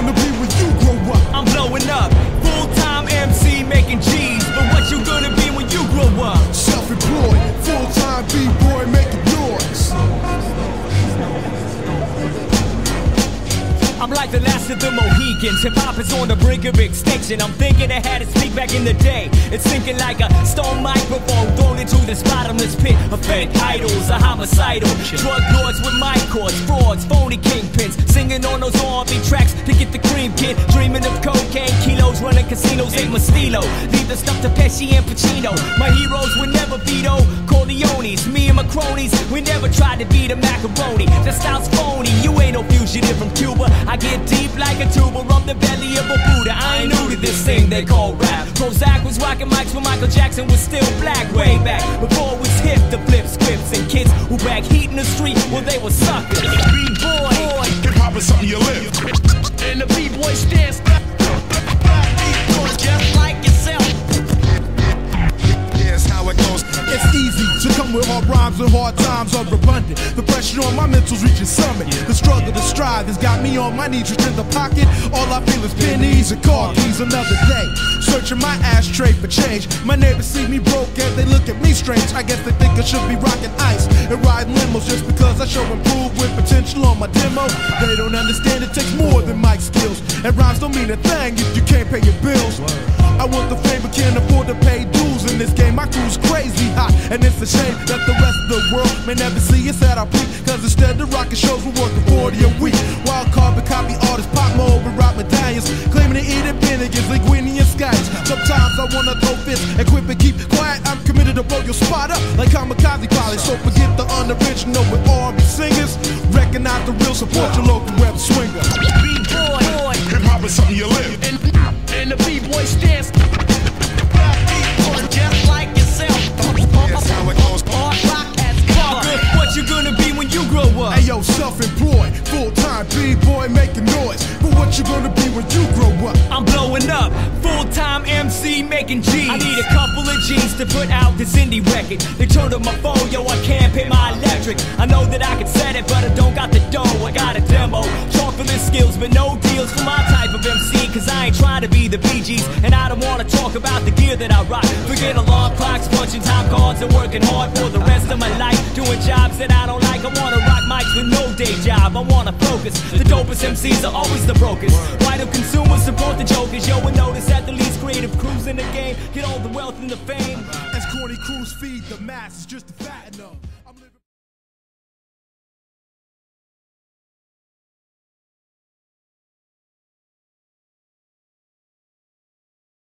gonna be when you grow up? I'm blowing up, full-time MC making G's. But what you gonna be when you grow up? Self-employed, full-time B-boy making noise. I'm like the last of the Mohicans. Hip-hop is on the brink of extinction. I'm thinking I had to speak back in the day. It's sinking like a stone microphone thrown into this bottomless pit of fake idols, a homicidal drug lords with mic cords, frauds, phony kingpins, singing on those R&B tracks to get the cream, kid. Dreaming of cocaine, kilos, running casinos, ain't my stilo. Leave the stuff to Pesci and Pacino. My heroes were never Vito Corleones. Me and my cronies, we never tried to beat a macaroni. The style's phony, you ain't no fugitive from Cuba. I get deep like a tuba from the belly of a Buddha. I ain't new to this thing they call rap. Prozac was rocking mics when Michael Jackson was still black. Way back before it was hip to flip scripts. And kids who back heat in the street, well they were suckers. B-boy, Hip-hop is something you live. and the B-boy stands just like yourself. Here's how it goes. It's easy to come with hard rhymes when hard times are abundant. The pressure on my mental's reaching summit. The struggle to strive has got me on my knees, reaching the pocket. All I feel is pennies and car keys. Another day, searching my ashtray for change. My neighbors see me broke and they look at me strange. I guess they think I should be rocking ice and riding limos just because I show improve with potential on my demo. They don't understand it takes more than mic skills, and rhymes don't mean a thing if you can't pay your bills. I want the fame but can't afford to pay dues in this game. My crew's crazy hot, and it's a shame that the rest of the world may never see us at our peak. Cause instead of rocking shows, we're working 40 a week. Wild carbon copy artists, pop mode with rock medallions, claiming to eat Bennigan's, linguini and scotch. Sometimes I wanna throw fists and quit and keep quiet. I'm committed to blow your spot up like kamikaze pilots. So forget the unoriginal with R&B singers. Recognize the real, support your local rap swinger. B-boy, Hip-hop is something you live. and the B-boy stands just like yourself. Here's how it goes. What you gonna be when you grow up? Hey yo, self-employed, full-time B-boy making noise. But what you gonna be when you grow up? I'm blowing up, full-time MC making G's. I need a couple of G's to put out this indie record. They turned up my phone, yo, I can't pay my electric. I know that I can set it, but I don't got the dough. I got a demo, chalk for the skills, but no deals for my type of MC. Cause I ain't trying to be the Bee Gees, and I don't wanna talk about the gear that I rock. Forget alarm clocks, punching time cards, and working hard for the rest of my life. Doing jobs that I don't like. I wanna rock mics with no day job. I wanna focus. The dopest MCs are always the brokers. Why do consumers support the jokers? Yo, and notice that the least creative crews in the game get all the wealth and the fame. As corny crews feed the masses just to fatten them.